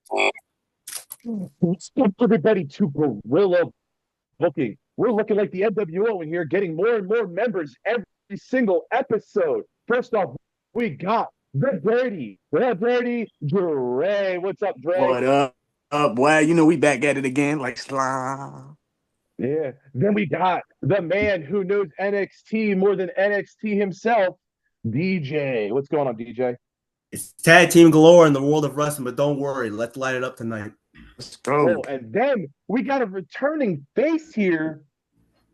What's up, everybody, to Gorilla Booking. We're looking like the NWO in here, getting more and more members every single episode. First off, we got the Dirty Dre. What's up, Dre? What up? Boy, you know we back at it again, like slime. Yeah. Then we got the man who knows NXT more than NXT himself, DJ. What's going on, DJ? It's tag team galore in the world of wrestling, but don't worry, let's light it up tonight. Let's go. Oh, and then we got a returning face here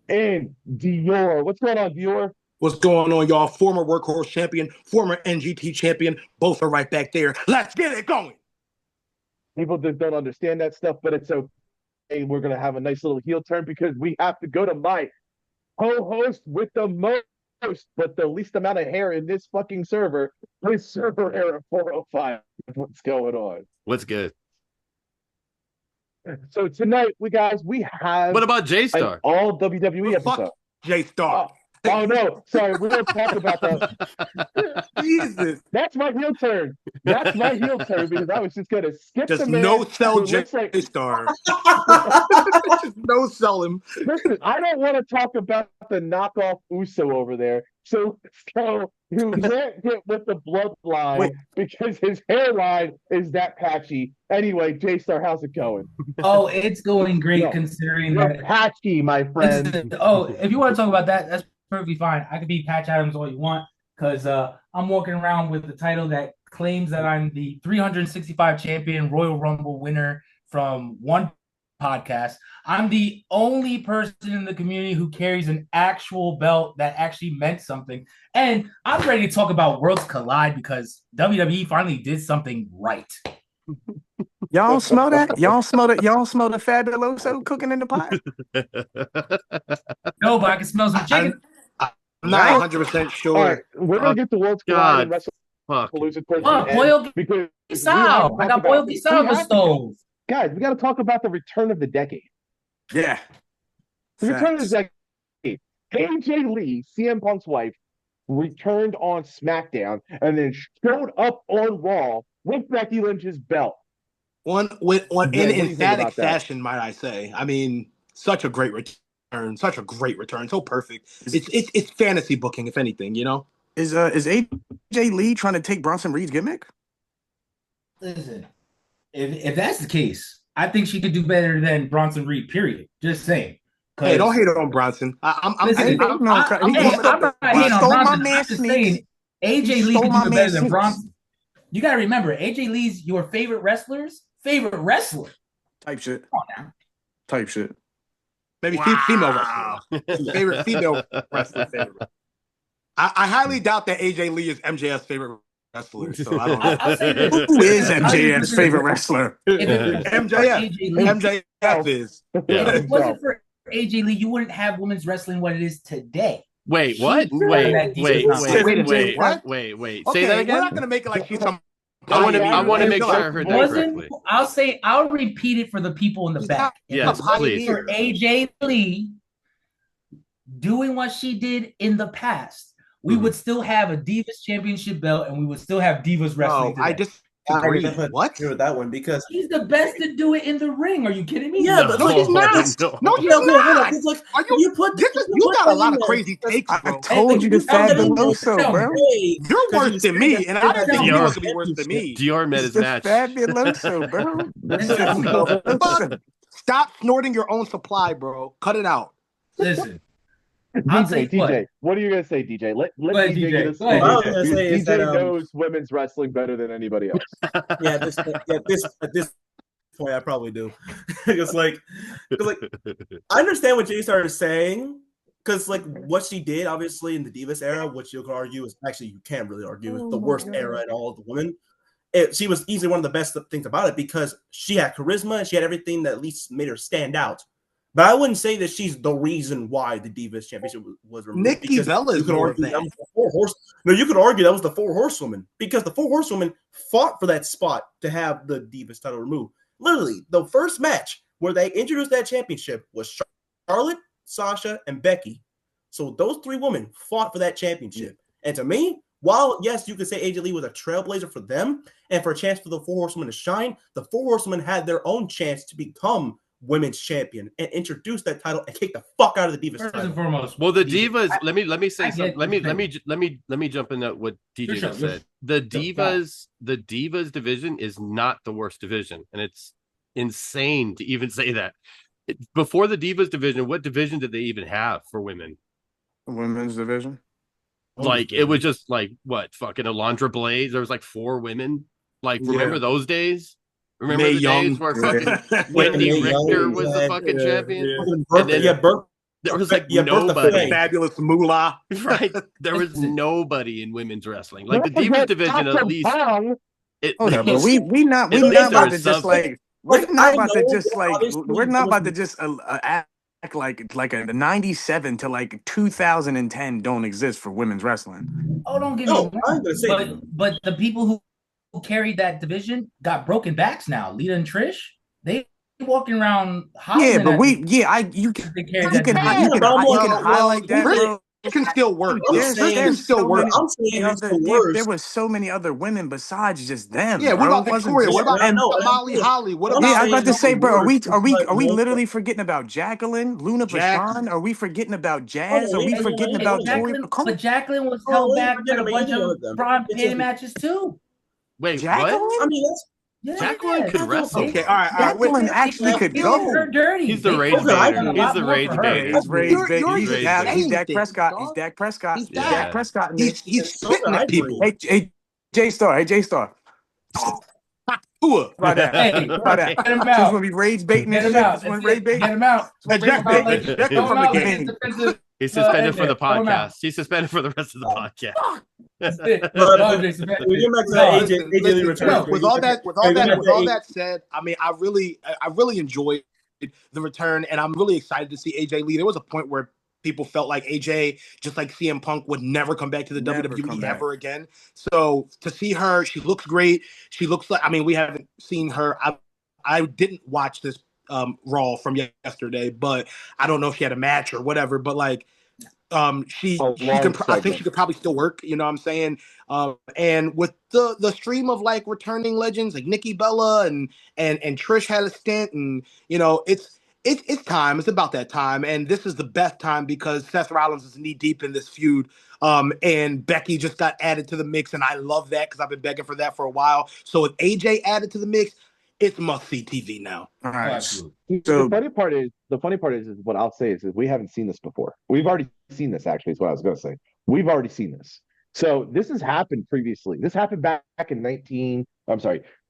in Dior. What's going on, Dior? What's going on, y'all? Former Workhorse champion, former NGT champion. Both are right back there. Let's get it going. People just don't understand that stuff, but it's okay. We're going to have a nice little heel turn because we have to go to my co-host with the most, but the least amount of hair in this fucking server is Server Error 405. What's going on? What's good? So tonight, we have What about J an Star? all WWE episode. Fuck J Star. Oh no, sorry, we don't talk about that. Jesus. That's my heel turn. That's my heel turn because I was just gonna skip Just the man no sell who J looks like. Star. Just no sell him. Listen, I don't want to talk about the knockoff Uso over there. So you can't get with the bloodline Wait. because his hairline is that patchy. Anyway, J Star, how's it going? Oh, it's going great No, considering You're that. patchy, my friend. If you want to talk about that, that's perfectly fine. I could be Patch Adams all you want because I'm walking around with the title that claims that I'm the 365 champion Royal Rumble winner from one podcast. I'm the only person in the community who carries an actual belt that actually meant something. And I'm ready to talk about Worlds Collide because WWE finally did something right. Y'all smell that? Y'all smell that? Y'all smell the fabuloso cooking in the pot? No, but I can smell some chicken. I'm not 100% sure. All right, we're gonna get the World's Collide and Fuck. Wrestlepalooza towards What? the end Boil because Sao. I got boiled Sao on the stove. Guys, we got to talk about the return of the decade. Yeah. The return of Facts. the decade. AJ Lee, CM Punk's wife, returned on SmackDown and then showed up on Raw with Becky Lynch's belt. In Yeah, what do you think emphatic about that? fashion, might I say. I mean, such a great return. Such a great return. So perfect. It's fantasy booking, if anything, you know? Is AJ Lee trying to take Bronson Reed's gimmick? Listen, if that's the case, I think she could do better than Bronson Reed. Period. Just saying. Hey, don't hate on Bronson. I'm not hating on stole my Bronson. I'm man's just sneaks. saying AJ He Lee stole could my do better man's than sneaks. Bronson. You gotta remember, AJ Lee's your favorite wrestler's favorite wrestler. Type shit. Come on now. Type shit. maybe female wrestler. Favorite female wrestler favorite. I highly doubt that AJ Lee is MJF's favorite wrestler. So I don't know. I'll say this. Who is MJF's favorite wrestler? If it wasn't for MJF. AJ Lee, MJF is. if it wasn't for AJ Lee, you wouldn't have women's wrestling what it is today. Wait, what? She Wait, started wait, that decent wait, time. wait, What? wait. Okay, Say that we're again. not gonna make it like she's some. I want to make Chill sure I out. heard that Wasn't correctly. I'll repeat it for the people in the back. If Yes, it wasn't please. for AJ Lee doing what she did in the past, we would still have a Divas Championship belt and we would still have Divas wrestling. No, I today. disagree. I What? agree with that one because He's the best to do it in the ring. Are you kidding me? Yeah, but No, he's not. No. No, he's hold on, not. it's like, Are you? you put You got a lot of crazy takes, I bro. told you the fabuloso, bro. You're worse than me, and I didn't think you Dior. was gonna be worse than me. Dior met It's his the match. fabuloso, bro. Fuck. Stop snorting your own supply, bro. Cut it out. Listen, I'll tell you DJ, what are you gonna say, DJ? Let Go ahead, DJ DJ. get us Go ahead, What I was started. gonna say is DJ that knows women's wrestling better than anybody else. at this point I probably do. It's like I understand what J-Star is saying because like what she did obviously in the Divas era, which you could argue is actually you can't really argue is the worst era in all of the women. She was easily one of the best things about it because she had charisma and she had everything that at least made her stand out. But I wouldn't say that she's the reason why the Divas Championship was removed. Nikki because Bella you is could more argue of that that. was the four horse. No, you could argue that was the four horsewomen because the four horsewomen fought for that spot to have the Divas title removed. Literally, the first match where they introduced that championship was Charlotte, Sasha, and Becky. So those three women fought for that championship. And to me, while yes, you could say AJ Lee was a trailblazer for them and for a chance for the Four Horsewomen to shine, the Four Horsewomen had their own chance to become women's champion and introduce that title and kick the fuck out of the Divas First title. and foremost, Well, the Divas. Let me say I something. get Let me jump into what DJ just said. The Divas division is not the worst division, and it's insane to even say that. Before the Divas division, what division did they even have for women? Women's division. Like it was just like what fucking Alondra Blaze. There was like 4 women. Like remember those days? Remember Mae the Young. days where fucking Wendy Mae Richter Young, was the fucking champion? And then There was like Bertha nobody. Faye. Fabulous Moolah. Right? There was nobody in women's wrestling. Like the Don't Divas forget division, at Tasha least. Bong. Hold on, but we not At least about to there's just something. we're not I about to know just that like obviously we're not there was- about to just act like a 97 to like 2010 don't exist for women's wrestling. Oh, don't get me No, wrong. I'm gonna say But the people who carried that division got broken backs now. Lita and Trish, they walking around hollering. Yeah, but you can you can highlight that, Trish bro. It can still work. I'm There's saying so still work. many I'm saying it's the there worst. was so many other women besides just them. Yeah, what bro. about It wasn't Victoria? just- What about and- Molly Holly? What Yeah, about Yeah, I was about to say, bro, are we No. literally forgetting about Jacqueline, Luna Jack- Vachon? Are we forgetting about Jazz? Oh, Are we yeah, forgetting yeah, about yeah. Tori? Come But on, Jacqueline was Oh, held yeah, back forget with a about bunch any one of of them. Braun It's Payne just- matches too. Wait, Jacqueline? what? I mean, that's Yeah. Jacqueline could wrestle. Okay, all right. Jacqueline actually could They go. did her dirty. He's the They rage could've baiter. done a He's lot the more rage for her. baiter. He's You're Dak He's Prescott. He's dog. Dak Prescott. He's He's Dak. Dak Prescott in this. He's So spitting I at people. agree. Hey, J Star. Hey, J Star. Tua. About that. Hey, About that. get him Just out. want to be rage baiting Get and him shit. out. Just want That's to rage it. bait. Get him out. Eject Throw him out him. like- Eject throw him from him the out like game. it's defensive. He's suspended in for the there. Throw him out. podcast. He's suspended for the rest of the podcast. That's it. But- Oh, Jason, man. we get back to No, that Listen, AJ Lee listen, return. with all Hey, that said, I mean, I really enjoyed the return, and I'm really excited to see AJ Lee. There was a point where people felt like AJ, just like CM Punk, would never come back to the Never WWE come back. ever again. So to see her, she looks great. She looks like, I mean, we haven't seen her. I didn't watch this Raw from yesterday, but I don't know if she had a match or whatever. But like, she A can. long I think segment. she could probably still work. You know what I'm saying? And with the stream of like returning legends like Nikki Bella and Trish had a stint, and you know it's time. It's about that time, and this is the best time because Seth Rollins is knee deep in this feud. And Becky just got added to the mix, and I love that because I've been begging for that for a while. So with AJ added to the mix, it's must see TV now. All right. Absolutely. So the funny part is what I'll say is we haven't seen this before. We've already seen this, actually, is what I was going to say. We've already seen this. So this has happened previously. This happened back in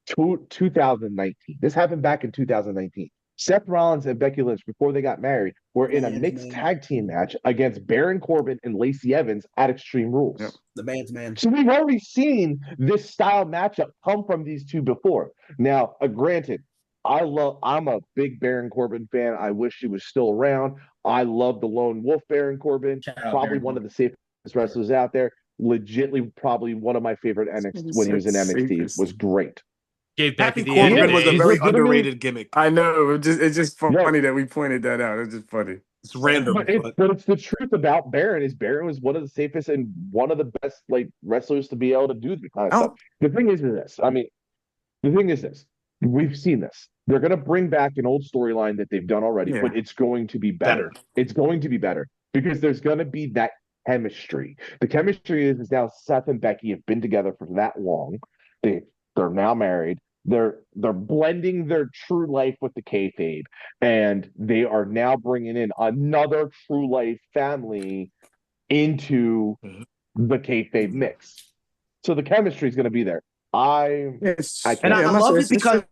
2019. This happened back in 2019. Seth Rollins and Becky Lynch, before they got married, were in a mixed tag team match against Baron Corbin and Lacey Evans at Extreme Rules. Yep. The man's man. So we've already seen this style matchup come from these two before. Now, granted, I'm a big Baron Corbin fan. I wish he was still around. I love the lone wolf Baron Corbin, Shout out probably Baron one of the safest wrestlers out there. Legitly, probably one of my favorite NXT when he was in NXT was great. Gave Happy Becky the end Corbin of was a days. very Legitimately- underrated gimmick. I know it's just funny Right. that we pointed that out. It's just funny. It's random, But it's the truth about Baron is Baron was one of the safest and one of the best like wrestlers to be able to do this kind of Oh. stuff. The thing is this. I mean, the thing is this. We've seen this. They're going to bring back an old storyline that they've done already, Yeah. but it's going to be better. It's going to be better because there's going to be that chemistry. The chemistry is now Seth and Becky have been together for that long. They're now married. They're blending their true life with the kayfabe, and they are now bringing in another true life family into the kayfabe mix. So the chemistry is going to be there. I And I love it because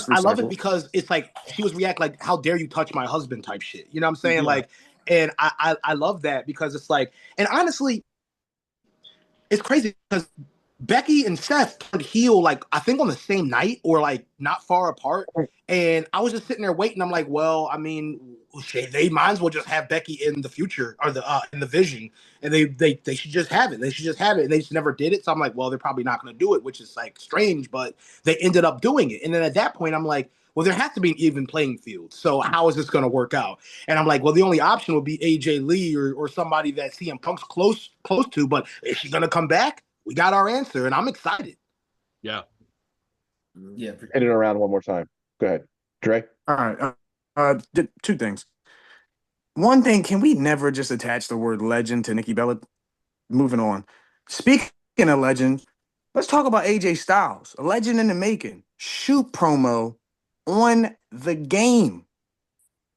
I love it recycled. because it's like she was react like, "How dare you touch my husband?" type shit. You know what I'm saying? Yeah. Like, and I love that because it's like, and honestly, it's crazy because Becky and Seth turned heel like I think on the same night or like not far apart. And I was just sitting there waiting. I'm like, well, I mean, they might as well just have Becky in the future or the in the vision, and they should just have it. They should just have it, and they just never did it. So I'm like, well, they're probably not going to do it, which is like strange, but they ended up doing it. And then at that point, I'm like, well, there has to be an even playing field. So how is this going to work out? And I'm like, well, the only option would be AJ Lee or somebody that CM Punk's close to. But is she going to come back? we got our answer, and I'm excited. Yeah. Yeah. Hit it around one more time. Go ahead, Dre. All right. Two things. One thing, can we never just attach the word legend to Nikki Bella? Moving on. Speaking of legend, let's talk about AJ Styles, a legend in the making. Shoot promo on the game.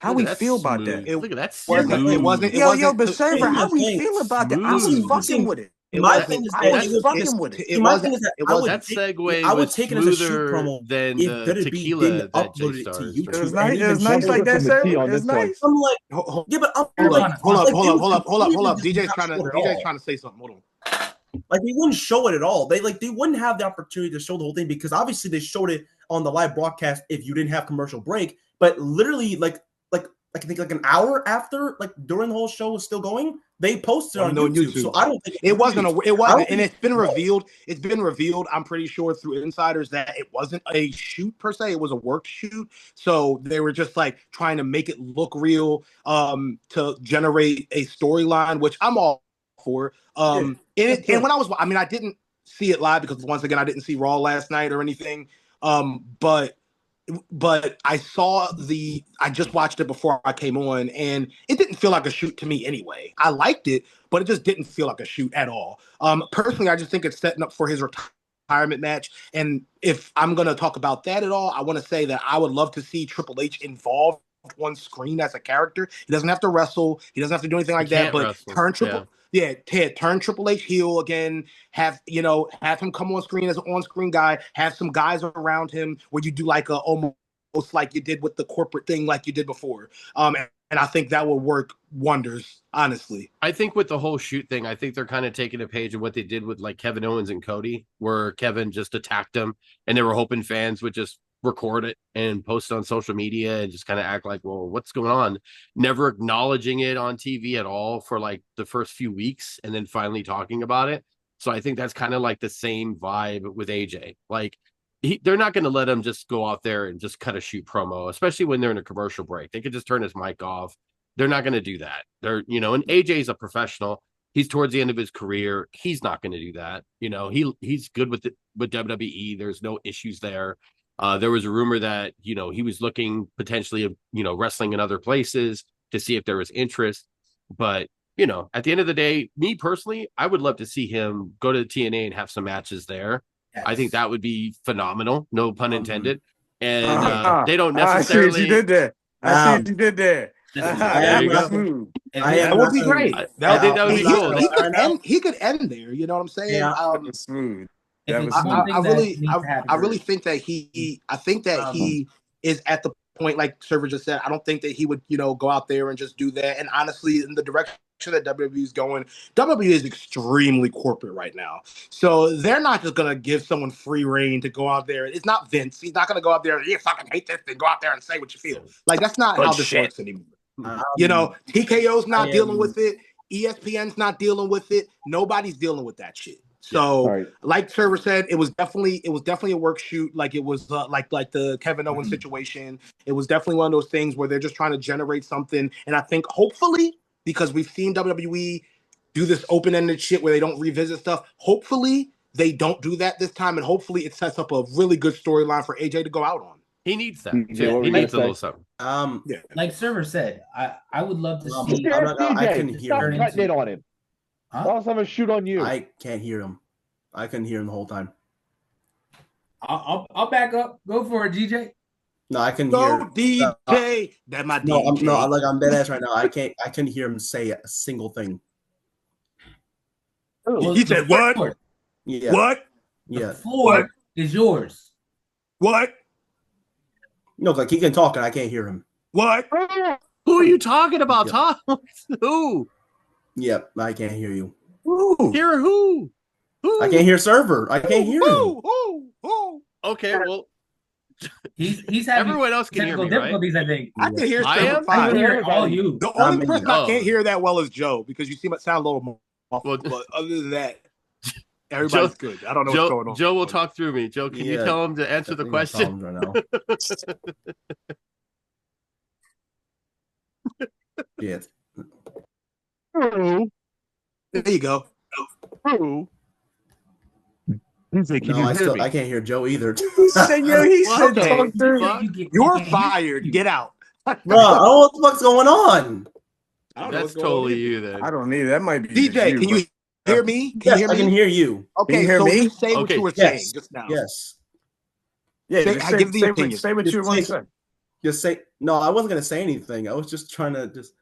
How Look we at that feel about that? smooth. Look at that Wasn't smooth. it wasn't it Yo, wasn't but server, here's how the we thing. feel about that? I was Smooth. fucking with it. it My wasn't thing is I that was it was fucking with it. it my wasn't thing is that it I would wasn't That take, segue I would was take it as a shoot smoother promo than if the WWE tequila didn't that Jay upload it to Stars YouTube. It was And nice. It even was nice showed like it. that, From the T server. on It was this one. nice. I'm like, yeah, but I'm like, hold up, like, hold they up, would hold up, hold up. completely DJ's not trying to show it at all. say something. Hold on. Like they wouldn't show it at all. They wouldn't have the opportunity to show the whole thing because obviously they showed it on the live broadcast if you didn't have commercial break. But literally, I think like an hour after, like during the whole show was still going, they posted on YouTube. So I don't think it wasn't, and it's been no. revealed. It's been revealed. I'm pretty sure through insiders that it wasn't a shoot per se. It was a work shoot. So they were just like trying to make it look real, to generate a storyline, which I'm all for. And when I was, I mean, I didn't see it live because once again, I didn't see Raw last night or anything. But I just watched it before I came on, and it didn't feel like a shoot to me anyway. I liked it, but it just didn't feel like a shoot at all. Personally, I just think it's setting up for his retirement match. And if I'm going to talk about that at all, I want to say that I would love to see Triple H involved on screen as a character. He doesn't have to wrestle. He doesn't have to do anything like that, but turn Triple H heel again, have him come on screen as an on-screen guy, have some guys around him where you do like almost like you did with the corporate thing like you did before. And I think that will work wonders, honestly. I think with the whole shoot thing, I think they're kind of taking a page of what they did with like Kevin Owens and Cody, where Kevin just attacked him and they were hoping fans would just record it and post it on social media and just kind of act like, well, what's going on? Never acknowledging it on TV at all for like the first few weeks and then finally talking about it. So I think that's kind of like the same vibe with AJ. Like they're not going to let him just go out there and just cut a shoot promo, especially when they're in a commercial break. They could just turn his mic off. They're not going to do that. And AJ's a professional. He's towards the end of his career. He's not going to do that. He's good with WWE. There's no issues there. There was a rumor that, he was looking potentially of, wrestling in other places to see if there was interest. But, at the end of the day, me personally, I would love to see him go to the TNA and have some matches there. Yes. I think that would be phenomenal. No pun intended. And they don't necessarily. I see what you did there. I see what you did there. There you go. That would be great. I think that would be cool. He could end there. You know what I'm saying? Yeah. Smooth. I really think that he is at the point, like Server just said. I don't think that he would, go out there and just do that. And honestly, in the direction that WWE is going, WWE is extremely corporate right now. So they're not just gonna give someone free reign to go out there. It's not Vince. He's not gonna go out there and, you fucking hate this thing. Go out there and say what you feel. Like that's not how this works anymore. TKO's not dealing with it. ESPN's not dealing with it. Nobody's dealing with that shit. So, like Server said, it was definitely a work shoot. Like it was like the Kevin Owens situation. It was definitely one of those things where they're just trying to generate something. And I think hopefully, because we've seen WWE do this open-ended shit where they don't revisit stuff, hopefully they don't do that this time, and hopefully it sets up a really good storyline for AJ to go out on. He needs that. Yeah, he needs a little something. Like Server said, I would love to see. I couldn't hear Stop him. cutting it on him. I'll have a shoot on you. I can't hear him. I couldn't hear him the whole time. I'll back up. Go for it, DJ. No, I couldn't hear. DJ. That my DJ. I'm dead ass right now. I couldn't hear him say a single thing. He said what? Yeah. What? Yeah. The floor is yours. What? No, like he can talk and I can't hear him. What? Who are you talking about, Tom? Who? Yep, I can't hear you. Who? Hear who? Who? I can't hear Server. I can't hear him. Okay, well, he's having everyone else can hear me, difficulties, right? I think. I can hear I Server fine. can hear all you. The only person I can't hear that well is Joe because you seem to sound a little more. But other than that, everybody's good. I don't know what's going on. Joe will talk through me. Joe, can you tell him to answer the question? Right now. Yes. There you go. DJ, can No, you hear me? I can't hear Joe either. He said, he said, Okay. talk through. You're fired. Get out. Bro, I don't know what the fuck's going on. I don't know That's what's going on totally here. you then. I don't need that. Might be just DJ, can you hear me? Can you hear me? I can hear you. Okay, Can you hear so me? just say what Okay. you were Yes. saying just now. Yes. Yeah, Say- just give the opinion. say what you Just want to say- say. Just say no. I wasn't gonna say anything. I was just trying to just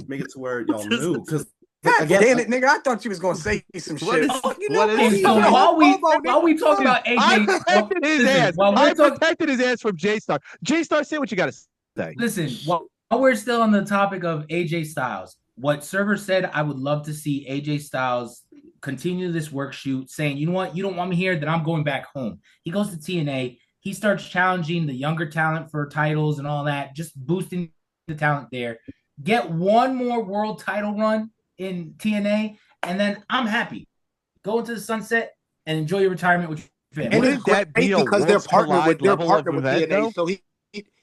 make it to where y'all knew. Because God again, damn it, nigga! I thought you was gonna say some What shit. is- Fuck, you what know is- what? Okay, so Hold on, while we hold on, talk about I AJ, protected his ass. while I we're talking, protected his ass from J-Star. J-Star, say what you got to say. listen, while we're still on the topic of AJ Styles, what Server said, I would love to see AJ Styles continue this work shoot, saying, you know what, you don't want me here, then I'm going back home. He goes to TNA. He starts challenging the younger talent for titles and all that, just boosting the talent there. Get one more world title run in TNA, and then I'm happy. Go into the sunset and enjoy your retirement with your family. And Wouldn't it's that great be a because they're Worlds partnered with Collide level of event, TNA, though? so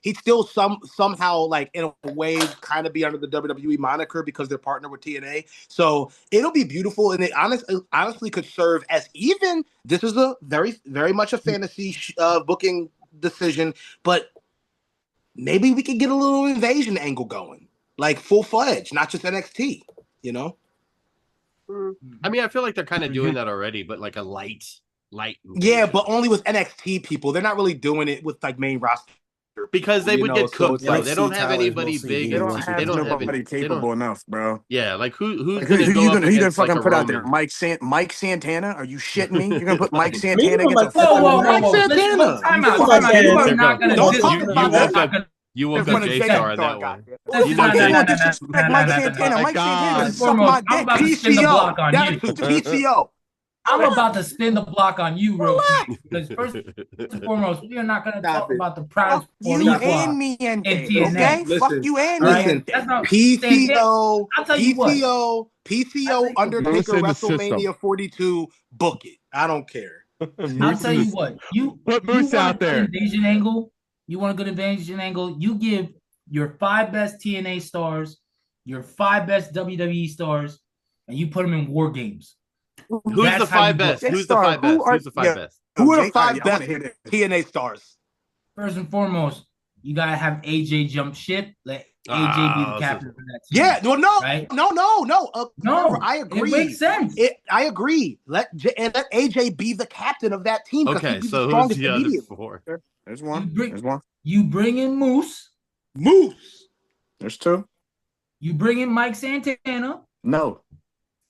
he'd still somehow like in a way kind of be under the WWE moniker because they're partnered with TNA. So it'll be beautiful, and it honestly could serve as even. This is a very much a fantasy booking decision, but maybe we could get a little invasion angle going, like full fledged, not just NXT. You know. I mean, I feel like they're kind of doing that already, but like a light. Yeah, but only with NXT people. They're not really doing it with like main roster. because they You would know, get so cooked. it's Though. like They don't NXT have talent is anybody mostly big. They don't They have don't have nobody it. They don't- capable enough, bro. Yeah, like who's Like, gonna who go you up gonna against fucking like a put out there? Roman? Mike Santana? Are you shitting me? You're gonna put Mike Me Santana and against a my- Whoa. Mike Listen, Santana. time You out. know Time my out. You man. are not gonna Don't dis- talk you about are that. not gonna- You woke In up front of J-Star on J-Star, that one. goddamn. Well, You you know can't J-Star. disrespect Mike Santana. My Mike Santana God. can suck my I'm dick. about to spin the block on That's you. PCO. I'm about to spin the block on you real quick. Because first and foremost, we are not going to Stop talk it. about the proudest Fuck you Boricua and me and in Dave, TNA. okay? Listen, Fuck you and All me right? and That's Dave. not PCO, I'll tell you what. PCO, Undertaker, Moose in the WrestleMania system. 42, book it. I don't care. I'll tell you what. You Put you Moose want out a good there. invasion angle. You want a good invasion angle. You give your 5 best TNA stars, your 5 best WWE stars, and you put them in war games. Who's That's the how you 5 do it. best? Who's the J-Star, 5 best? Who's the 5 yeah. best? Who are the Jay- 5 I wanna best hear this. TNA stars? First and foremost, you gotta have AJ jump ship. Let AJ be the captain of that team. Yeah, well, no, Right? no. Remember, I It agree. makes sense. I agree. Let AJ be the captain of that team because Okay, he'd be so the who's strongest the other immediately. 4? There's one. You bring- There's one. You bring in Moose. Moose. There's two. You bring in Mike Santana. No.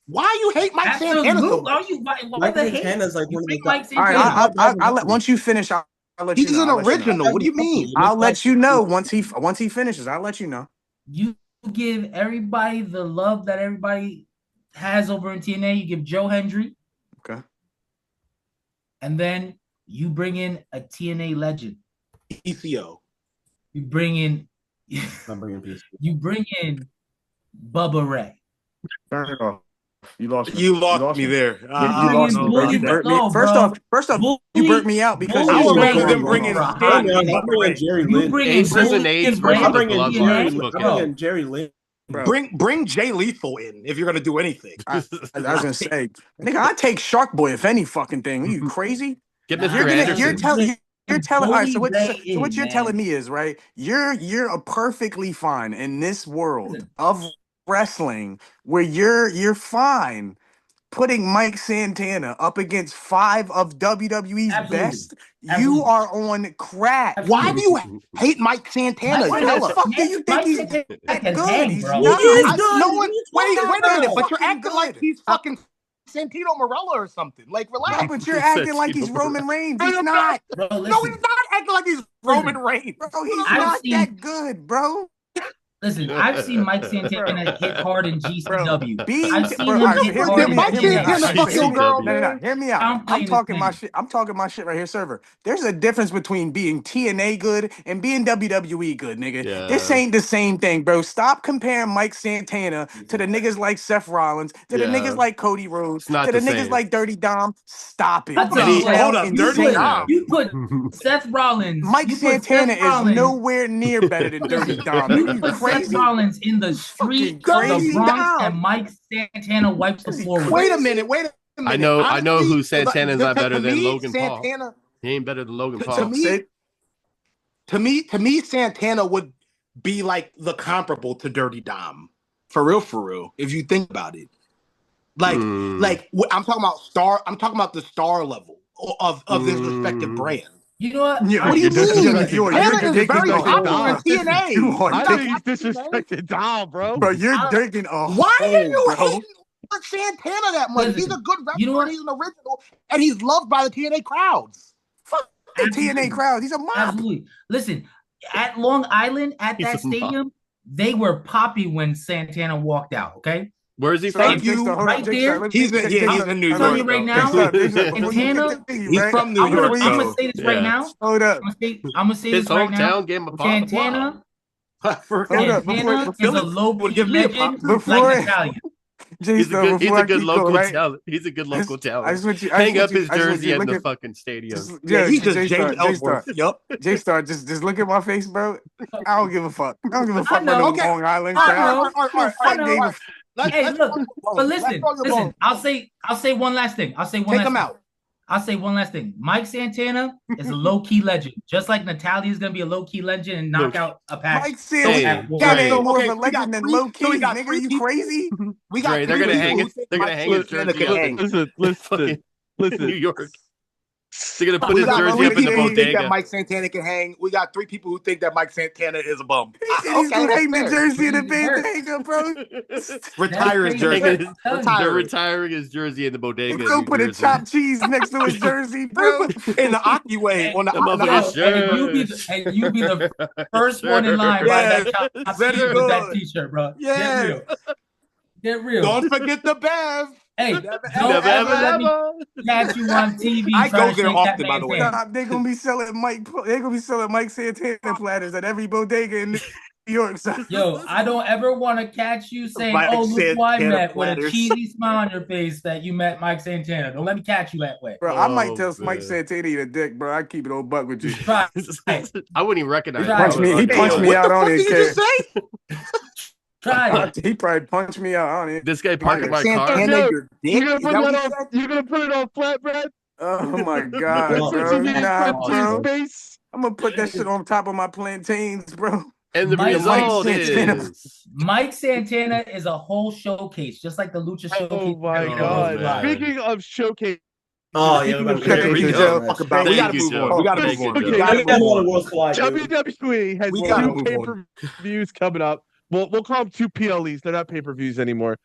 Why you hate Mike Santana so Absolute. much? Why the hate? Santana's like You one of bring the Mike All right, Santana. I'll let once you finish. I'll let He's you know. an I'll let you know. original. What do you mean? I'll let you know once he finishes. I'll let you know. You give everybody the love that everybody has over in TNA. You give Joe Hendry, Okay. and then you bring in a TNA legend. PCO. You bring in I'm bringing peace. you bring in Bubba Ray. Turn it off. You lost me. You lost me there. You bring lost in me, bro. Bully You burnt me. no, First bro. off, Bully- you burnt me out because Bully you I would Ray rather were them is bring in for a Sting hot Man, take. I'm bringing Jerry You Lynn. bring in Aces and Bully eights and versus Ray I'm the bringing Blood in Jerry. Brothers. TNA. Book I'm it. bringing Jerry Lynn. Bro. Bring Jay Lethal in if you're gonna do anything. I was gonna say, nigga, I take Shark Boy if any fucking thing. Are you crazy? Get Nah, Mr. Anderson. You're telling. All right, so Bully what? Ray So what in, you're man. telling me is right. You're a perfectly fine in this world Listen. of wrestling where you're fine putting Mike Santana up against 5 of WWE's Absolutely. best. You Absolutely. are on crack. Why do you hate Mike Santana? Mike Tell the us. fuck do you think Mike he's Santana that can good? hang, He's bro. not. No one. Wait a minute. But you're Fucking acting like good. he's fucking Santino Morella or something. Like, No, relax. but you're acting like he's Roman Reigns. He's not. Bro, No, listen. he's not acting like he's Roman Reigns. Bro, he's I've not seen- that good, bro. Listen, I've seen Mike Santana hit hard in GCW. Being, I've seen bro, him all right, hit hear hard me in out, hear me out. Mike Santana fuck your girl, No, hear me out. I'm I'm playing talking this my thing. shit. I'm talking my shit right here, server. There's a difference between being TNA good and being WWE good, nigga. Yeah. This ain't the same thing, bro. Stop comparing Mike Santana to the niggas like Seth Rollins, to the Yeah. niggas like Cody Rhodes, It's not to the the niggas same. like Dirty Dom. Stop it. I'll tell You you what, sound hold up, Dirty insane. Dom. You put Seth Rollins. Mike you put Santana Seth is Rollins, nowhere near better than Dirty Dom. Are You you put Seth crazy? Rollins in the Fucking street of crazy. the Bronx, Dom. and Mike Santana wipes the Is he floor with Wait him. a minute. Wait I know Honestly, who Santana's not better than me, Logan Santana, Paul. He ain't better than Logan To Paul. me, Santana would be like the comparable to Dirty Dom. For real. If you think about it. I'm talking about star. I'm talking about the star level of this respective brand. You know what? What do you mean? You're Santana is very taking popular in TNA. I think he's disrespected Dom, bro. Bro, you're digging a Why are you hole, bro. hating on Santana that much? Listen, He's a good wrestler. you know what? He's an original, and he's loved by the TNA crowds. Fuck the TNA crowd. He's a mob. Absolutely. Listen, at Long Island, at that stadium, they were poppy when Santana walked out. Okay. Where is he Thank from? you. Right there. He's in New I'm telling York. you right now, Santana. He's from New I'm York. gonna say this right now. Hold up. I'm gonna say His this right now. hometown game of Santana. Hold up. Santana is a low key legend, before- like Italian. He's a good local right? talent. He's a good local talent. I Hang up his just want jersey you in look the at- fucking stadium. Yeah, he's just J-Star, James Ellsworth. Yep. J-Star, just look at my face, bro. I don't give a fuck. I don't give a fuck know. about no Long Island I crowd. know. I know. Hey, look, but listen. Listen. I'll say one last thing. Take him out. I'll say one last thing. Mike Santana is a low key legend, just like Natalia is gonna be a low key legend and knock out a patch. Mike Santana Hey, got Dre. no more of a Okay, we got legend than three- low key. so we got Nigga, three you people- crazy? We got Dre, they're gonna hang his Santana jersey can up hang. in Listen. New York. They're gonna put We his got jersey three up in the people who think that bodega. Mike Santana can hang. We got three people who think that Mike Santana is a bum. He's gonna hang the that's jersey in the Fair. bandana, bro. fair. Retire his That's jersey. crazy. Hanging Tell you. They're retiring his jersey in the bodega. And in go New put a Jersey. chopped cheese next to his jersey, bro. In the Aki way. On the That motherfucker Yo, Yes. and you be the first one in line by that top Very with good. that t-shirt, bro. Yes. Get real. Don't forget the Bev. Hey, Never, don't Never, ever ever, let me ever. catch you on TV. I trying go to there shake that often, by man's the way. hand. Nah, they're gonna be selling Mike Santana platters at every bodega in New York. So. Yo, I don't ever want to catch you saying, Mike "Oh, look who I Santana met," with a platters. cheesy smile on your face that you met Mike Santana. Don't let me catch you that way. Bro, I might Oh, tell Mike man. Santana eat a dick, bro. I keep it on buck with you. Try. I wouldn't even recognize Right. him. Punch me. He punched me out. I don't What did even you just care. say? Try it. He probably punched me out. I don't even. This guy parked my car. Santana, Yo, your dick? You gonna Is put that what that you on? said? You gonna put it on flatbread? Oh my god, Oh, bro. You Nah, put bro. cheese base? I'm gonna put that shit on top of my plantains, bro. And the Mike result Santana. is Mike Santana is a whole showcase, just like the Lucha Showcase. Oh my Oh, god! man. Speaking of showcase, Oh, yeah, Speaking of There we showcases, go. Talk about. We Thank gotta you, move Joe. on. We gotta Thank move you, on. Joe. We gotta I got move one on. of Worlds Collide. dude. WWE has We gotta two move on. pay-per-views coming up. We'll call them two PLEs. They're not pay-per-views anymore,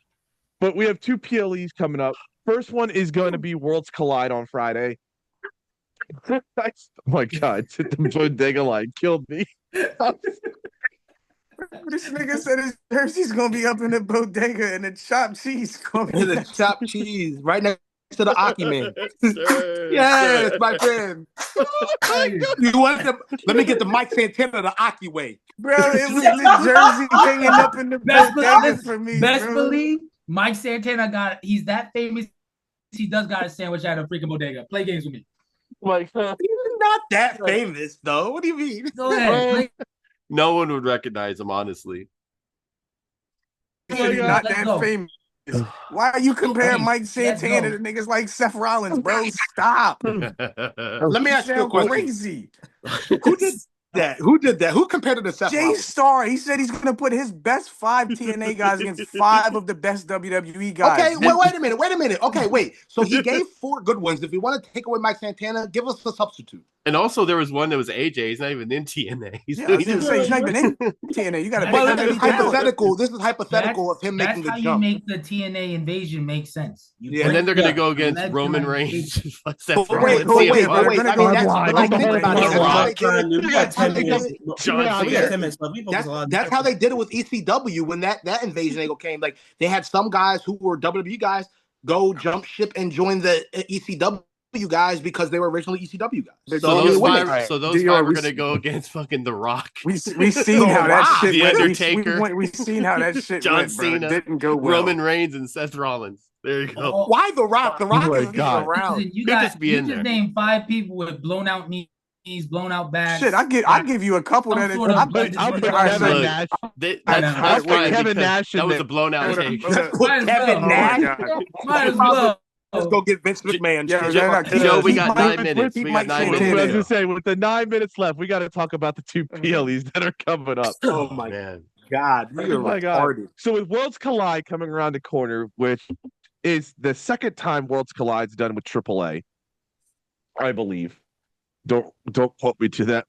but we have two PLEs coming up. First one is going to be Worlds Collide on Friday. Oh my god! The bodega line killed me. This nigga said his jersey's gonna be up in the bodega and the chopped cheese gonna be The chopped cheese right next to the Aki man. Sir, Yes, sir. my friend. You want to? Let me get the Mike Santana the Aki way. Bro, it was the jersey hanging up in the Best bodega believe- for me, Best bro. believe Mike Santana he's that famous. He does got a sandwich at a freaking bodega. Play games with me. Like, He's not that famous, though. What do you mean? Go ahead. No one would recognize him, honestly. He's Oh my not God. Let's that go. famous. Why are you comparing Hey, Mike let's Santana go. to niggas like Seth Rollins, bro? Stop. Let me ask you a Sound question. crazy. Who did that? Who did that? Who compared it to Seth Jay Rollins? Star, he said he's gonna put his best 5 TNA guys against 5 of the best WWE guys. Okay, wait a minute. Okay, wait. So he gave 4 good ones. If you want to take away Mike Santana, give us a substitute. And also, there was one that was AJ. He's not even in TNA. Yeah, I was gonna say he's not even in TNA. You gotta Well, pick Well, up this is anything else. hypothetical. This is hypothetical of him That's making the how you jump. make the TNA invasion make sense. You Yeah. And then they're going to break go the against legend Roman of Reigns. invasion. Seth But Rollins, wait. CM I mean, Punk. that's like think about it. That's how they did it. We got 10 minutes. John We got Cena. 10 minutes left. We focus a lot. That's how they did it with ECW when that invasion angle came. Like they had some guys who were WWE guys go jump ship and join the ECW guys because they were originally ECW guys. So I mean, those women- five, so those Dior, five are we going to see- go against fucking The Rock, We seen how that shit The went. Undertaker. We seen how that shit John went, bro. It Cena, didn't go well. Roman Reigns, and Seth Rollins. There you go. Why The Rock? The Rock Oh my isn't even God. around. Listen, you He'll got just be you in just there. named 5 people with blown out knees, blown out backs. Shit, I give you a couple Some that sort of- I I'll put All right, Kevin look. Nash. I'll put Kevin Nash in That was there. a blown out take. Put Might as Kevin well. Oh my Nash. God. Might as well. Let's go get Vince McMahon. Yeah, Joe, we keep got Mike- 9 minutes. keep We Mike got 9 Santana I was minutes. gonna say, with the 9 minutes left, we got to talk about the two PLEs that are coming up. Oh my Man. God, we are Oh my God. retarded. So with Worlds Collide coming around the corner, which is the second time Worlds Collide's done with AAA, I believe. Don't quote me to that,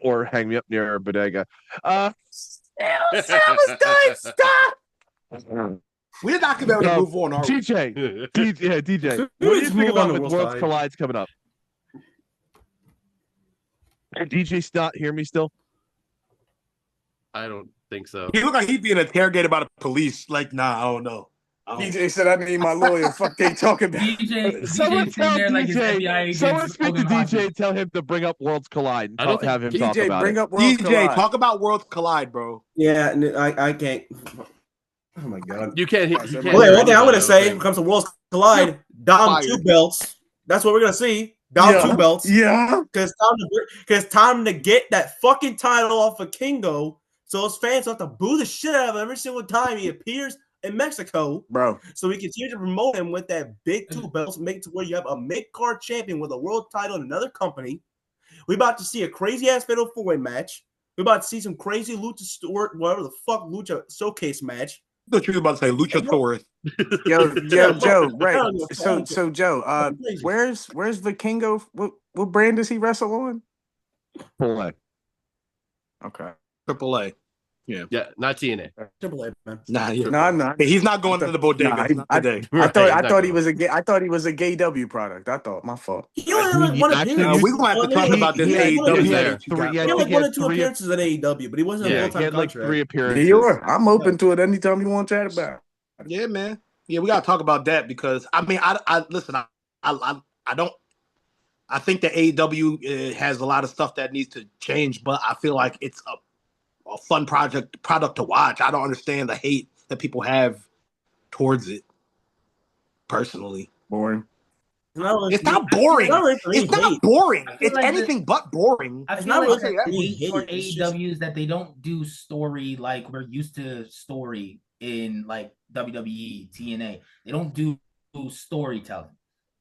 or hang me up near a bodega. We're not gonna be able to move on, are we? DJ. What do you Let's think move on about to with Worlds Worlds Collide. Collide's coming up? DJ Stott, hear me still? I don't think so. He looked like he's being interrogated by the police. Like, nah, I don't know. DJ said, "I need my lawyer." Fuck, they talking about. Someone DJ tell sitting there like his FBI DJ. agents Someone speak to holding hostage. DJ. Tell him to bring up Worlds Collide and I don't have him talk DJ, about bring it. up Worlds DJ, Collide. talk about Worlds Collide, bro. Yeah, I can't. Oh my God. You can't. Well, He can't Well, hear one thing I'm anybody, gonna say I when it comes to Worlds Collide, Dom Fired. 2 belts. That's what we're gonna see. Dom 2 belts. Yeah. Because time to get that fucking title off of Kingo, so his fans have to boo the shit out of him every single time he appears in Mexico. Bro, So we continue to promote him with that big 2 belts, make it to where you have a mid-card champion with a world title in another company. We're about to see a crazy ass fatal 4-way match. We're about to see some crazy Lucha Stewart, whatever the fuck Lucha showcase match. I thought you were about to say Luchasaurus. yo, Joe, right? I don't know. So Joe, Crazy. where's Vikingo? What brand does he wrestle on? Collide. Okay. AAA. Yeah, not TNA. Triple A, man. Nah, No. he's not going to the bodega. Nah, not today. I thought exactly. he was a gay. I thought he was a gay W product. I thought my fault. He only had like one Actually, appearance. we're gonna have to talk about this he had- AEW he had that you got, three- He bro. had like he one had or two three- appearances in AEW, but he wasn't Yeah, a He full-time had like contract. 3 appearances. Sure, I'm open to it anytime you want to chat about. Yeah, man. Yeah, we gotta talk about that because I mean, I listen. I don't. I think the AEW has a lot of stuff that needs to change, but I feel like it's a fun product to watch. I don't understand the hate that people have towards it. Personally, Boring. it's not boring. It's not boring. It's like anything but boring. I It's feel not like really the that we hate hate for it, it's just- AEW is that they don't do story like we're used to story in like WWE, TNA. They don't do storytelling.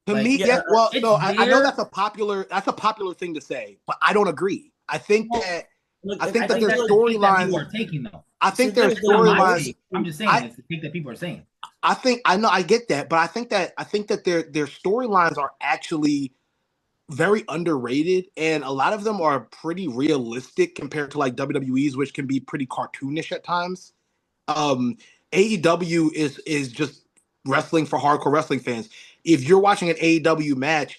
To Like, me, yeah, yeah. Well, it's no, I know there. that's a popular thing to say, but I don't agree. I think Well, that Look, I think I that think their that's the take that storylines. people are taking though. I think See, their that's It's not my storylines. take. I'm just saying it's the take that people are saying. I know I get that, but I think that their storylines are actually very underrated, and a lot of them are pretty realistic compared to like WWE's, which can be pretty cartoonish at times. AEW is just wrestling for hardcore wrestling fans. If you're watching an AEW match,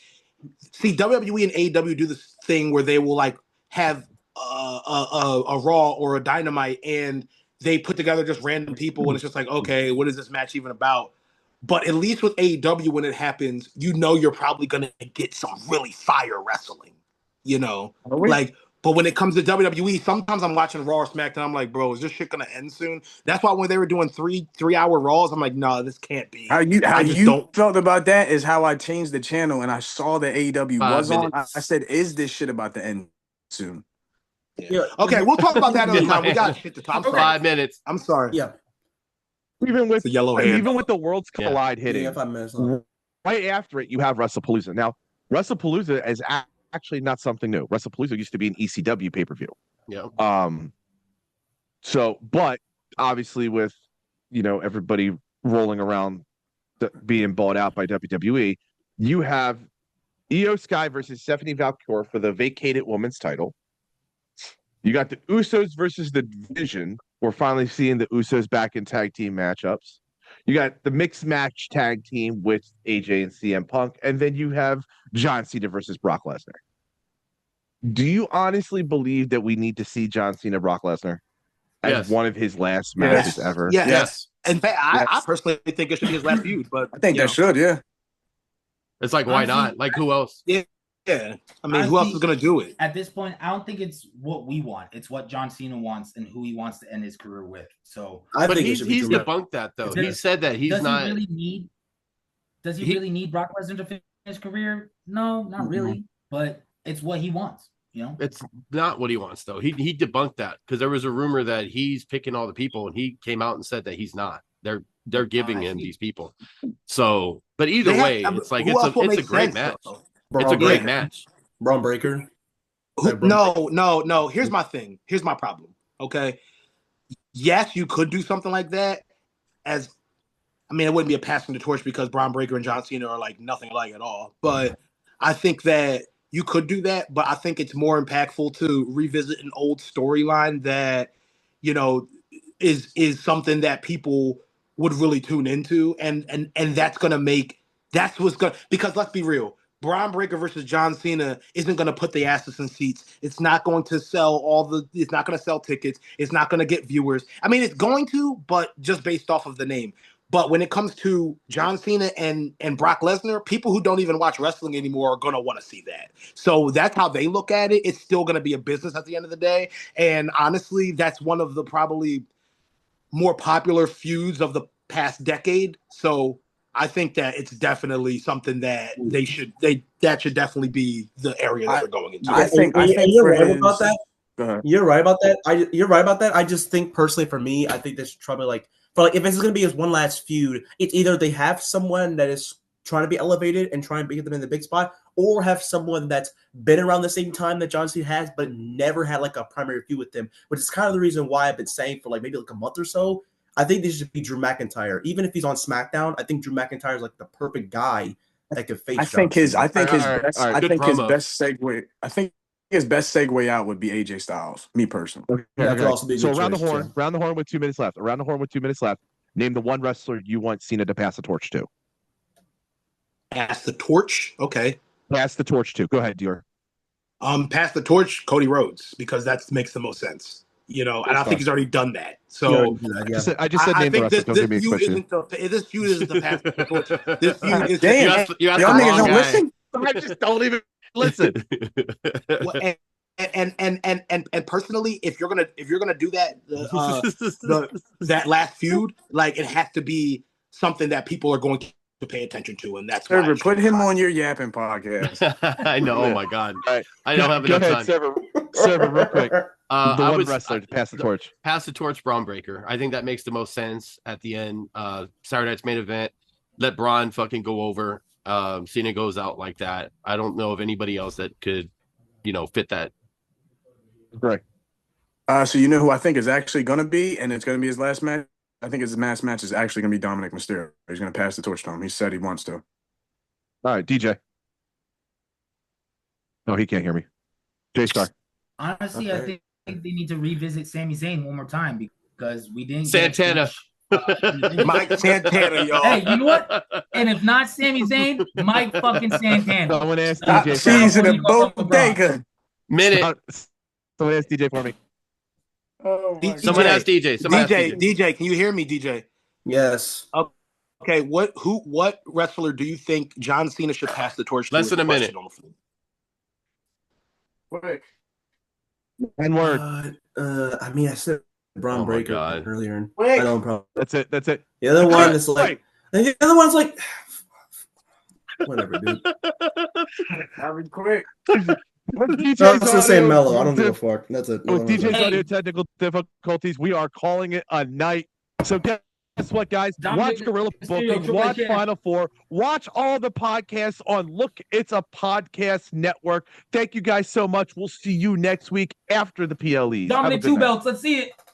see WWE and AEW do this thing where they will like have a Raw or a Dynamite, and they put together just random people, and it's just like, okay, what is this match even about? But at least with AEW, when it happens, you know you're probably gonna get some really fire wrestling, you know. Like, but when it comes to WWE, sometimes I'm watching Raw or SmackDown, I'm like, bro, is this shit gonna end soon? That's why when they were doing 3-hour Raws, I'm like, no, this can't be. How you I just don't. felt about that is how I changed the channel and I saw that AEW 5 was on. minutes. I said, "Is this shit about to end soon?" Yeah. Okay, we'll talk about that another time. We got shit to talk about. 5 minutes. I'm sorry. Yeah. Even with The yellow hand. even with the Worlds Yeah. Collide hitting, Yeah, 5 minutes left. right after it, you have Wrestlepalooza. Now, Wrestlepalooza is actually not something new. Wrestlepalooza used to be an ECW pay-per-view. Yeah. So, but obviously with, everybody rolling around being bought out by WWE, you have Io Sky versus Stephanie Valkyrie for the vacated women's title. You got the Usos versus the Division. We're finally seeing the Usos back in tag team matchups. You got the mixed match tag team with AJ and CM Punk, and then you have John Cena versus Brock Lesnar. Do you honestly believe that we need to see John Cena Brock Lesnar as Yes. one of his last matches ever? Yes. In fact, I Yes. personally think it should be his last feud, but I think you that should, yeah. It's like, why Honestly, not? Like, who else? yeah. I mean, who else Honestly, is gonna do it? At this point, I don't think it's what we want. It's what John Cena wants and who he wants to end his career with. So, I But think it he's should be Drew debunked that though. He Does- said that he's does not. he really need? Does he He- really need Brock Lesnar to finish his career? No, not really. But it's what he wants. It's not what he wants though. He debunked that because there was a rumor that he's picking all the people, and he came out and said that he's not. They're giving I him see. these people. So But either way, it's like it's a great match. It's a great match. Braun Breaker. No. Here's my thing. Here's my problem. Okay. Yes, you could do something like that. It wouldn't be a passing the torch because Braun Breaker and John Cena are like nothing alike at all. But I think that you could do that. But I think it's more impactful to revisit an old storyline that, is something that people would really tune into, and that's what's gonna, because let's be real. Braun Breaker versus John Cena isn't going to put the asses in seats. It's not going to sell it's not going to sell tickets. It's not going to get viewers. It's going to, but just based off of the name. But when it comes to John Cena and Brock Lesnar, people who don't even watch wrestling anymore are going to want to see that. So that's how they look at it. It's still going to be a business at the end of the day. And honestly, that's one of the probably more popular feuds of the past decade. So I think that it's definitely something that that should definitely be the area that they're going into. I think you're right about that. You're right about that. You're right about that. I just think personally for me, I think this should probably if this is going to be his one last feud, it's either they have someone that is trying to be elevated and trying to get them in the big spot, or have someone that's been around the same time that John Cena has, but never had like a primary feud with them, which is kind of the reason why I've been saying for maybe a month or so, I think this should be Drew McIntyre. Even if he's on SmackDown, I think Drew McIntyre is like the perfect guy that could face. I think his best segue out would be AJ Styles. Me personally. Okay. So around the horn with 2 minutes left. Name the one wrestler you want Cena to pass the torch to. Pass the torch? Okay. Pass the torch to. Go ahead, Dior. Pass the torch, Cody Rhodes, because that makes the most sense. And I think he's already done that. So I just said name the wrestler. Don't give me this feud isn't the pass the torch. This feud is damn. You asked the wrong guy. Listen. I just don't even listen. And personally, if you're gonna do that, that last feud, it has to be something that people are going to pay attention to, and that's Trevor, put him on your yapping podcast. I know. Oh my god, right. I don't have enough time. Server, real quick. The one wrestler to pass the torch. Pass the torch, Braun Breaker. I think that makes the most sense at the end. Saturday night's main event. Let Braun fucking go over. Cena goes out like that. I don't know of anybody else that could, fit that. Right. So you know who I think is actually going to be, and it's going to be his last match? I think his last match is actually going to be Dominic Mysterio. He's going to pass the torch to him. He said he wants to. All right, DJ. No, he can't hear me. J-Star. Honestly, I think they need to revisit Sami Zayn one more time because we didn't. Santana. Mike Santana, y'all. Hey, you know what? And if not Sami Zayn, Mike fucking Santana. Someone asked DJ. Season of bodega. Minute. Someone asked DJ for me. Someone asked DJ. DJ, can you hear me, DJ? Yes. Okay, what wrestler do you think John Cena should pass the torch to? Less than a minute. Quick. One word. I said Braun Breaker earlier. Wait. I don't probably. That's it. The other one is like. And the other one's like. Whatever, dude. Quick. It's the same mellow. I don't give a fuck. That's it. With DJ's audio technical difficulties, we are calling it a night. So guess what, guys? Watch Gorilla Booking, watch Final Four, watch all the podcasts on Look, It's a Podcast Network. Thank you guys so much. We'll see you next week after the PLEs. Dominic 2 belts. Let's see it.